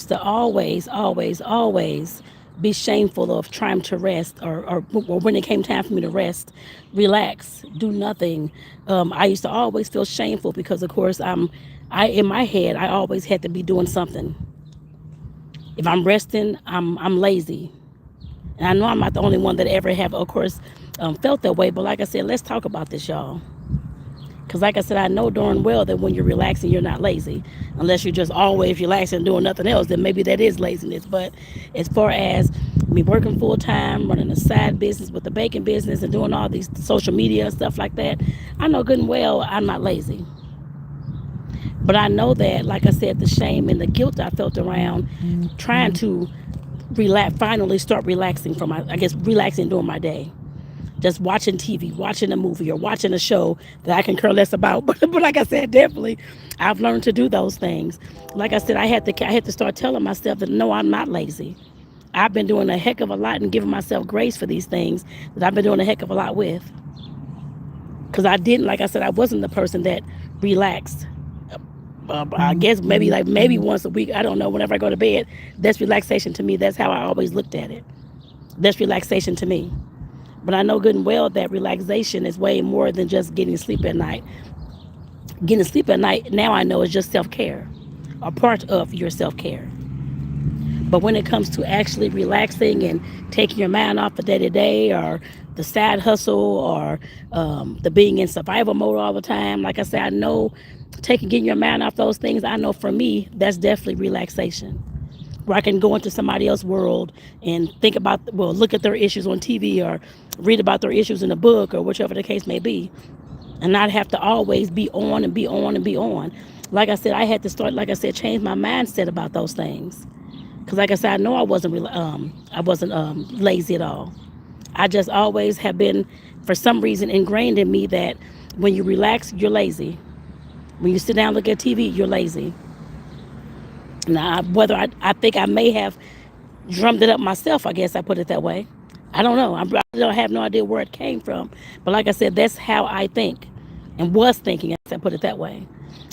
To always be shameful of trying to rest, or when it came time for me to rest, relax, do nothing. I used to always feel shameful because, of course, I in my head, I always had to be doing something. If I'm resting, I'm lazy. And I know I'm not the only one that ever have, of course, felt that way. But like I said, let's talk about this, y'all. Because like I said, I know darn well that when you're relaxing, you're not lazy. Unless you're just always relaxing and doing nothing else, then maybe that is laziness. But as far as me working full time, running a side business with the baking business and doing all these social media and stuff like that, I know good and well I'm not lazy. But I know that, like I said, the shame and the guilt I felt around trying to relax, finally start relaxing from my, I guess, relaxing during my day. Just watching TV, watching a movie, or watching a show that I can care less about. But like I said, definitely, I've learned to do those things. Like I said, I had to start telling myself that no, I'm not lazy. I've been doing a heck of a lot and giving myself grace for these things that I've been doing a heck of a lot with. Because I didn't, like I said, I wasn't the person that relaxed. I guess maybe once a week. I don't know. Whenever I go to bed, that's relaxation to me. That's how I always looked at it. That's relaxation to me. But I know good and well that relaxation is way more than just getting sleep at night. Getting sleep at night, now I know, is just self care, a part of your self care. But when it comes to actually relaxing and taking your mind off the day to day, or the side hustle, or the being in survival mode all the time, like I said, I know getting your mind off those things, I know for me, that's definitely relaxation. Where I can go into somebody else's world and think about, well, look at their issues on TV, or read about their issues in a book, or whichever the case may be, and not have to always be on and be on and be on. Like I said, I had to start, like I said, change my mindset about those things. Because like I said, I know I wasn't lazy at all. I just always have been, for some reason, ingrained in me that when you relax, you're lazy. When you sit down and look at TV, you're lazy. Now, whether I think I may have drummed it up myself, I guess I put it that way. I don't know. I don't have no idea where it came from. But like I said, that's how I think and was thinking, I put it that way.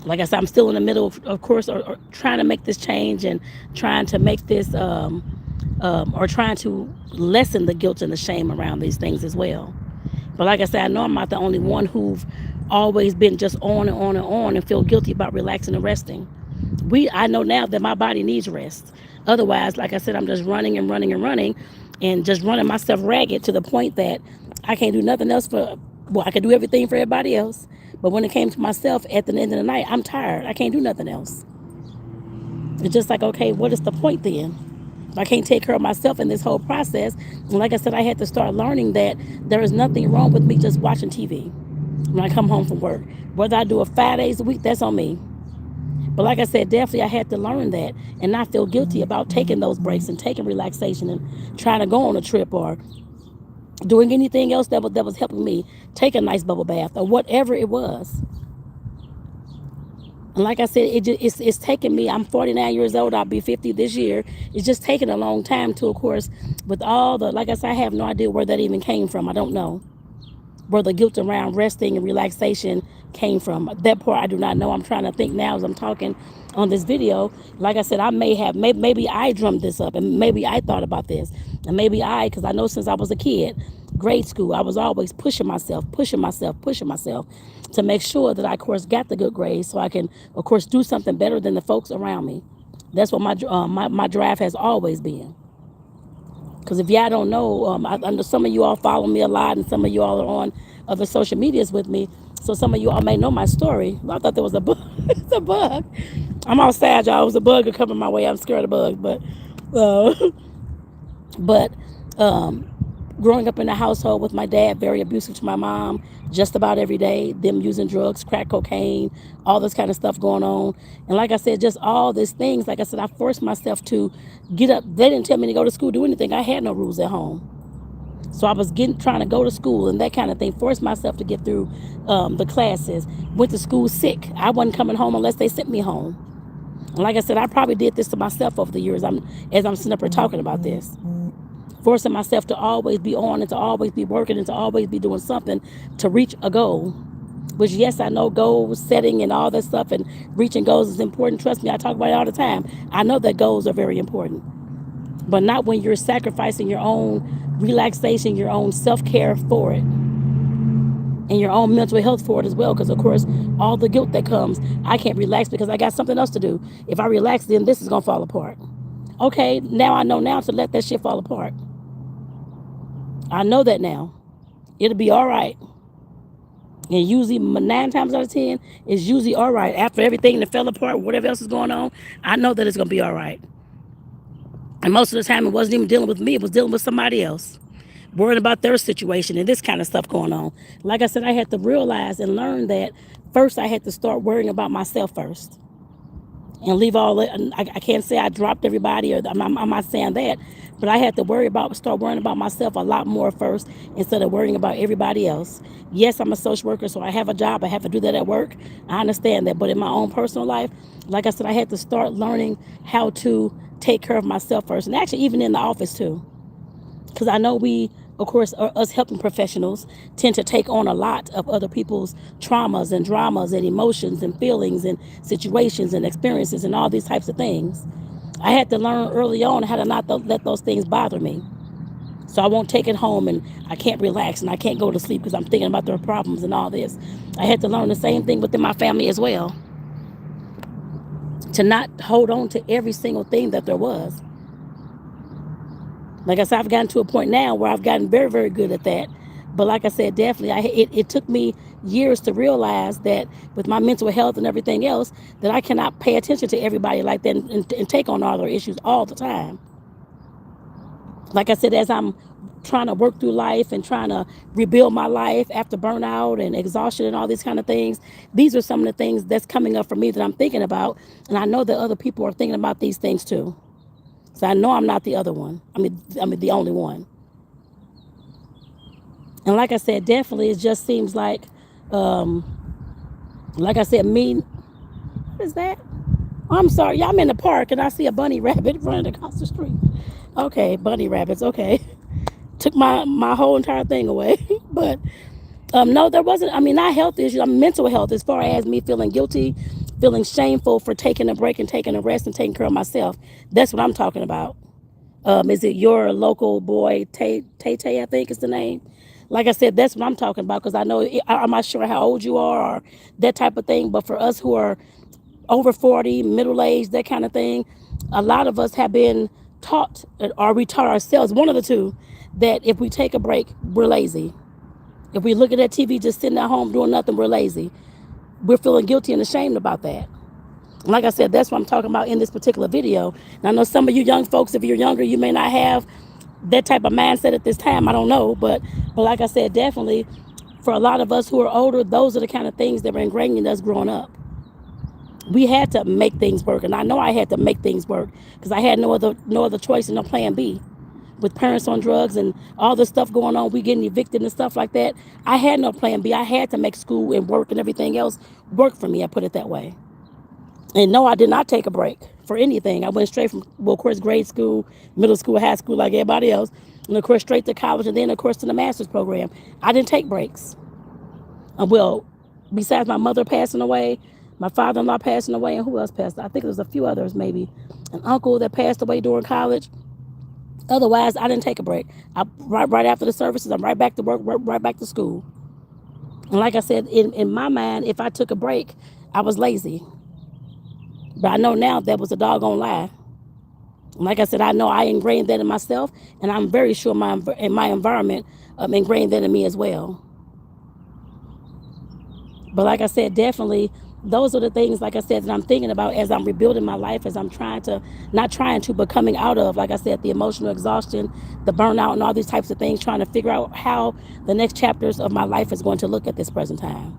Like I said, I'm still in the middle of course, or trying to make this change, and trying to make this, or trying to lessen the guilt and the shame around these things as well. But like I said, I know I'm not the only one who've always been just on and on and on and feel guilty about relaxing and resting. I know now that my body needs rest. Otherwise, like I said, I'm just running and running and running, and just running myself ragged to the point that I can't do nothing else for, well, I can do everything for everybody else. But when it came to myself at the end of the night, I'm tired. I can't do nothing else. It's just like, okay, what is the point then? If I can't take care of myself in this whole process. And like I said, I had to start learning that there is nothing wrong with me just watching TV when I come home from work. Whether I do it 5 days a week, that's on me. But like I said, definitely I had to learn that and not feel guilty about taking those breaks and taking relaxation and trying to go on a trip, or doing anything else that was helping me take a nice bubble bath, or whatever it was. And like I said, it's taken me, I'm 49 years old, I'll be 50 this year. It's just taken a long time to, of course, with all the, like I said, I have no idea where that even came from. I don't know where the guilt around resting and relaxation came from. That part I do not know. I'm trying to think now as I'm talking on this video. Like I said, I may have, maybe I drummed this up, and maybe I thought about this. And maybe because I know since I was a kid, grade school, I was always pushing myself to make sure that I, of course, got the good grades so I can, of course, do something better than the folks around me. That's what my drive has always been. Because if y'all don't know, I know some of you all follow me a lot, and some of you all are on other social medias with me. So some of you all may know my story. I thought there was a bug. It's a bug. I'm all sad, y'all. It was a bug coming my way. I'm scared of bugs. Uh, but growing up in a household with my dad, very abusive to my mom, just about every day, them using drugs, crack cocaine, all this kind of stuff going on. And like I said, just all these things, like I said, I forced myself to get up. They didn't tell me to go to school, do anything. I had no rules at home. So I was trying to go to school and that kind of thing, forced myself to get through the classes, went to school sick. I wasn't coming home unless they sent me home. And like I said, I probably did this to myself over the years, as I'm sitting up here talking about this. Forcing myself to always be on, and to always be working, and to always be doing something to reach a goal. Which, yes, I know goal setting and all that stuff and reaching goals is important. Trust me, I talk about it all the time. I know that goals are very important, but not when you're sacrificing your own relaxation, your own self care for it, and your own mental health for it as well. Because, of course, all the guilt that comes, I can't relax because I got something else to do. If I relax, then this is going to fall apart. Okay, now I know now to let that shit fall apart. I know that now. It'll be all right. And usually 9 times out of 10, it's usually all right. After everything that fell apart, whatever else is going on, I know that it's going to be all right. And most of the time, it wasn't even dealing with me. It was dealing with somebody else, worrying about their situation and this kind of stuff going on. Like I said, I had to realize and learn that first I had to start worrying about myself first. And leave all that. I can't say I dropped everybody, or I'm not saying that, but I had to start worrying about myself a lot more first instead of worrying about everybody else. Yes, I'm a social worker, so I have a job. I have to do that at work. I understand that, but in my own personal life, like I said, I had to start learning how to take care of myself first, and actually even in the office too. Because I know we, of course, us helping professionals tend to take on a lot of other people's traumas and dramas and emotions and feelings and situations and experiences and all these types of things. I had to learn early on how to not let those things bother me. So I won't take it home and I can't relax and I can't go to sleep because I'm thinking about their problems and all this. I had to learn the same thing within my family as well. To not hold on to every single thing that there was. Like I said, I've gotten to a point now where I've gotten very, very good at that. But like I said, definitely, it took me years to realize that with my mental health and everything else, that I cannot pay attention to everybody like that and take on all their issues all the time. Like I said, as I'm trying to work through life and trying to rebuild my life after burnout and exhaustion and all these kind of things, these are some of the things that's coming up for me that I'm thinking about. And I know that other people are thinking about these things too. So I know I'm not the other one. I mean the only one. And like I said, definitely it just seems um, like I said, me. What is that? Oh, I'm sorry, y'all. I'm in the park and I see a bunny rabbit running across the street. Okay, bunny rabbits. Okay, took my whole entire thing away. But no, there wasn't. I mean, not health issues. I mean, mental health. As far as me feeling guilty, feeling shameful for taking a break and taking a rest and taking care of myself. That's what I'm talking about. Is it your local boy, Tay Tay, I think is the name? Like I said, that's what I'm talking about because I know I'm not sure how old you are or that type of thing. But for us who are over 40, middle aged, that kind of thing, a lot of us have been taught, or we taught ourselves, one of the two, that if we take a break, we're lazy. If we look at that TV just sitting at home doing nothing, we're lazy. We're feeling guilty and ashamed about that. Like I said, that's what I'm talking about in this particular video. And I know some of you young folks, if you're younger, you may not have that type of mindset at this time. I don't know. But like I said, definitely for a lot of us who are older, those are the kind of things that were ingrained in us growing up. We had to make things work. And I know I had to make things work because I had no other choice and no plan B. With parents on drugs and all the stuff going on, we getting evicted and stuff like that. I had no plan B. I had to make school and work and everything else work for me. I put it that way. And no, I did not take a break for anything. I went straight from, well, of course, grade school, middle school, high school, like everybody else. And of course, straight to college and then, of course, to the master's program. I didn't take breaks. Well, besides my mother passing away, my father-in-law passing away, and who else passed? I think there was a few others, maybe. An uncle that passed away during college. Otherwise, I didn't take a break. Right after the services, I'm right back to work, right back to school. And like I said, in my mind, if I took a break, I was lazy. But I know now that was a doggone lie. Like I said, I know I ingrained that in myself, and I'm very sure my environment ingrained that in me as well. But like I said, definitely, those are the things, like I said, that I'm thinking about as I'm rebuilding my life, as I'm not trying to, but coming out of, like I said, the emotional exhaustion, the burnout, and all these types of things, trying to figure out how the next chapters of my life is going to look at this present time.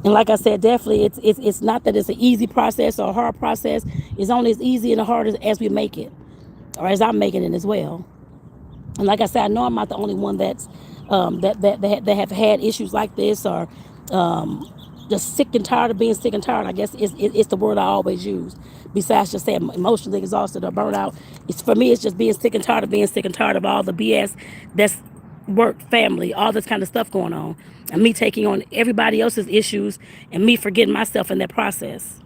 And like I said, definitely, it's not that it's an easy process or a hard process. It's only as easy and hard as we make it, or as I'm making it as well. And like I said, I know I'm not the only one that's that have had issues like this, or just sick and tired of being sick and tired. I guess it's the word I always use. Besides just saying emotionally exhausted or burnt out, it's for me. It's just being sick and tired of being sick and tired of all the BS that's work, family, all this kind of stuff going on, and me taking on everybody else's issues and me forgetting myself in that process.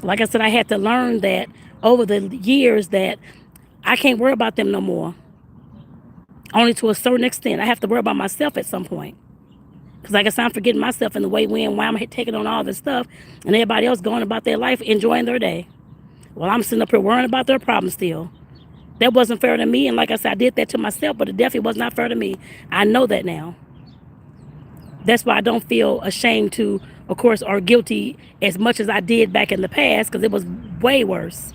Like I said, I had to learn that over the years that I can't worry about them no more. Only to a certain extent. I have to worry about myself at some point. Because like I said, I'm forgetting myself in the way when why I'm taking on all this stuff and everybody else going about their life, enjoying their day. Well, I'm sitting up here worrying about their problems still. That wasn't fair to me. And like I said, I did that to myself, but it definitely was not fair to me. I know that now. That's why I don't feel ashamed to, of course, or guilty as much as I did back in the past, because it was way worse.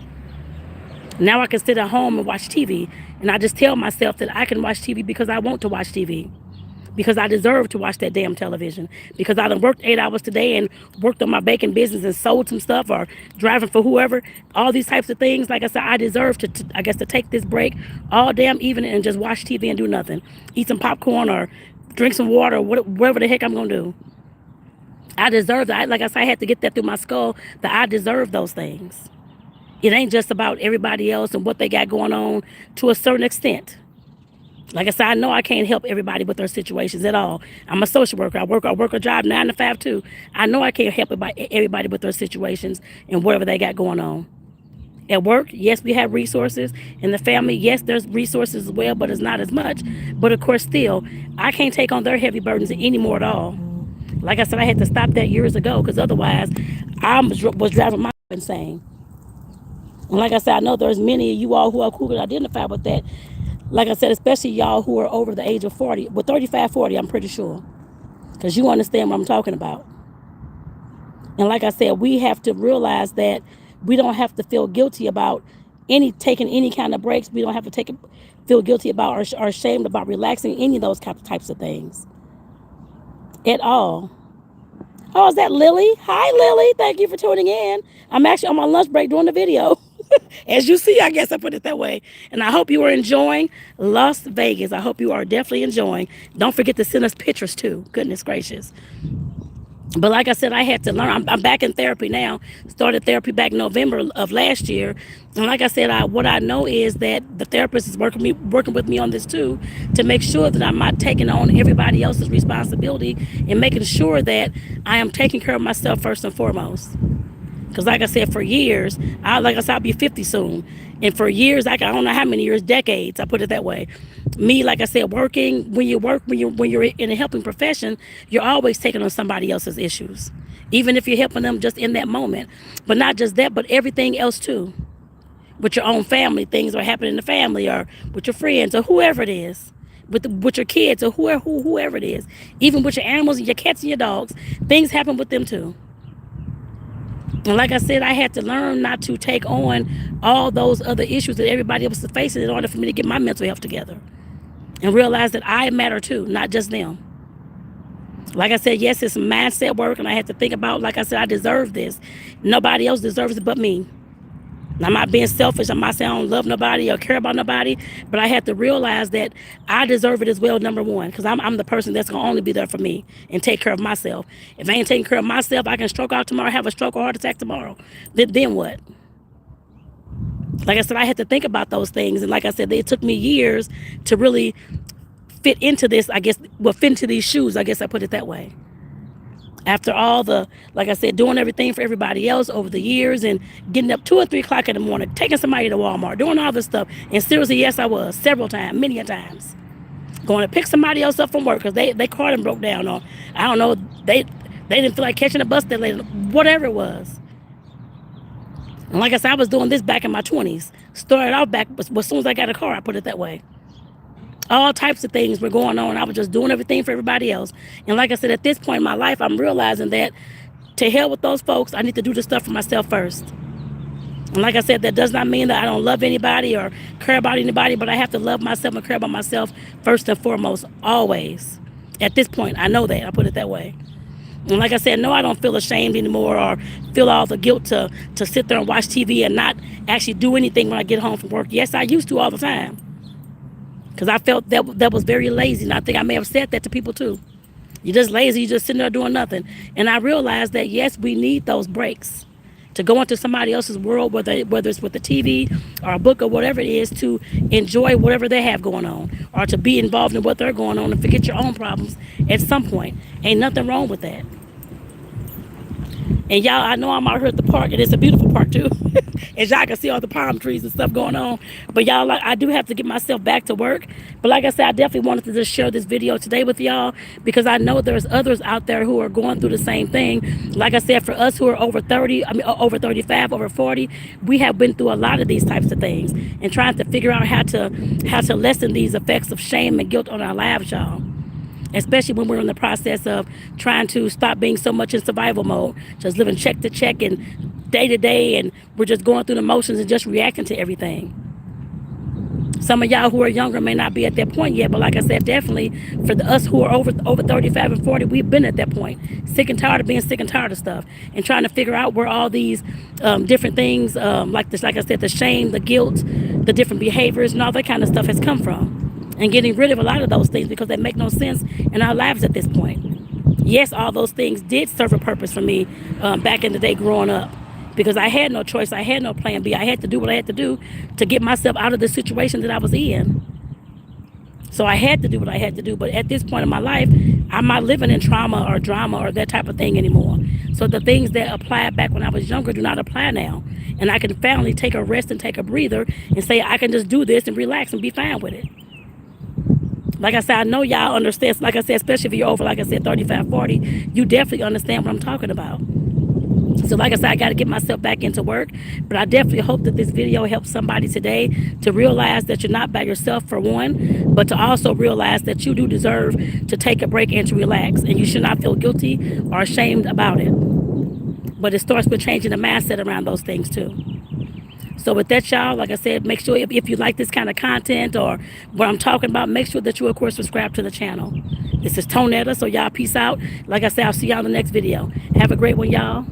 Now I can sit at home and watch TV. And I just tell myself that I can watch TV because I want to watch TV. Because I deserve to watch that damn television. Because I done worked 8 hours today and worked on my baking business and sold some stuff or driving for whoever. All these types of things. Like I said, I deserve to take this break all damn evening and just watch TV and do nothing. Eat some popcorn or drink some water or whatever the heck I'm going to do. I deserve that. Like I said, I had to get that through my skull that I deserve those things. It ain't just about everybody else and what they got going on to a certain extent. Like I said, I know I can't help everybody with their situations at all. I'm a social worker. I work a job 9 to 5 too. I know I can't help everybody with their situations and whatever they got going on. At work, yes, we have resources. In the family, yes, there's resources as well, but it's not as much. But of course, still, I can't take on their heavy burdens anymore at all. Like I said, I had to stop that years ago because otherwise I was driving myself insane. And like I said, I know there's many of you all who could identify with that. Like I said, especially y'all who are over the age of 40. Well, 35, 40, I'm pretty sure. Because you understand what I'm talking about. And like I said, we have to realize that we don't have to feel guilty about taking any kind of breaks. We don't have to feel guilty about or ashamed about relaxing, any of those types of things. At all. Oh, is that Lily? Hi, Lily. Thank you for tuning in. I'm actually on my lunch break doing the video. As you see, I guess I put it that way. And I hope you are enjoying Las Vegas. I hope you are definitely enjoying. Don't forget to send us pictures too. Goodness gracious. But like I said, I had to learn. I'm back in therapy now. Started therapy back in November of last year. And like I said, what I know is that the therapist is working with me on this too, to make sure that I'm not taking on everybody else's responsibility and making sure that I am taking care of myself first and foremost. Because like I said, for years, I'll be 50 soon. And for years, I don't know how many years, decades, I put it that way. Me, like I said, working, when you're in a helping profession, you're always taking on somebody else's issues. Even if you're helping them just in that moment. But not just that, but everything else too. With your own family, things are happening in the family, or with your friends, or whoever it is. With your kids, or whoever it is. Even with your animals, and your cats and your dogs, things happen with them too. And like I said, I had to learn not to take on all those other issues that everybody else is facing in order for me to get my mental health together. And realize that I matter too, not just them. Like I said, yes, it's mindset work, and I had to think about, like I said, I deserve this. Nobody else deserves it but me. I'm not being selfish. I'm not saying I don't love nobody or care about nobody, but I had to realize that I deserve it as well, number one, because I'm the person that's going to only be there for me and take care of myself. If I ain't taking care of myself, I can stroke out tomorrow, have a stroke or heart attack tomorrow. Then what? Like I said, I had to think about those things. And like I said, it took me years to really fit into this, fit into these shoes, I guess I put it that way. After all like I said, doing everything for everybody else over the years and getting up 2 or 3 o'clock in the morning, taking somebody to Walmart, doing all this stuff. And seriously, yes, I was several times, many a times. Going to pick somebody else up from work because they car done broke down, or I don't know, they didn't feel like catching a bus that late, whatever it was. And like I said, I was doing this back in my 20s. Started off back as soon as I got a car, I put it that way. All types of things were going on. I was just doing everything for everybody else. And like I said, at this point in my life, I'm realizing that to hell with those folks, I need to do the stuff for myself first. And like I said, that does not mean that I don't love anybody or care about anybody, but I have to love myself and care about myself first and foremost, always. At this point, I know that. I put it that way. And like I said, no, I don't feel ashamed anymore or feel all the guilt to sit there and watch TV and not actually do anything when I get home from work. Yes, I used to all the time. Because I felt that was very lazy. And I think I may have said that to people too. You're just lazy. You're just sitting there doing nothing. And I realized that, yes, we need those breaks. to go into somebody else's world, whether it's with the TV or a book or whatever it is, to enjoy whatever they have going on, or to be involved in what they're going on and forget your own problems at some point. Ain't nothing wrong with that. And y'all, I know I'm out here at the park, and it's a beautiful park too. As y'all can see all the palm trees and stuff going on. But y'all, like, I do have to get myself back to work. But like I said, I definitely wanted to just share this video today with y'all, because I know there's others out there who are going through the same thing. Like I said, for us who are over 30, I mean over 35, over 40, we have been through a lot of these types of things and trying to figure out how to lessen these effects of shame and guilt on our lives, y'all, especially when we're in the process of trying to stop being so much in survival mode, just living check to check and day to day, and we're just going through the motions and just reacting to everything. Some of y'all who are younger may not be at that point yet, but like I said, definitely for us who are over 35 and 40, we've been at that point, sick and tired of being sick and tired of stuff, and trying to figure out where all these different things, like this, like I said, the shame, the guilt, the different behaviors, and all that kind of stuff has come from, and getting rid of a lot of those things because they make no sense in our lives at this point. Yes, all those things did serve a purpose for me back in the day growing up, because I had no choice. I had no plan B. I had to do what I had to do to get myself out of the situation that I was in. So I had to do what I had to do. But at this point in my life, I'm not living in trauma or drama or that type of thing anymore. So the things that applied back when I was younger do not apply now. And I can finally take a rest and take a breather and say I can just do this and relax and be fine with it. Like I said, I know y'all understand. Like I said, especially if you're over, like I said, 35, 40, you definitely understand what I'm talking about. So like I said, I got to get myself back into work. But I definitely hope that this video helps somebody today to realize that you're not by yourself, for one, but to also realize that you do deserve to take a break and to relax. And you should not feel guilty or ashamed about it. But it starts with changing the mindset around those things too. So with that, y'all, like I said, make sure if you like this kind of content or what I'm talking about, make sure that you, of course, subscribe to the channel. This is Tonetta, so y'all peace out. Like I said, I'll see y'all in the next video. Have a great one, y'all.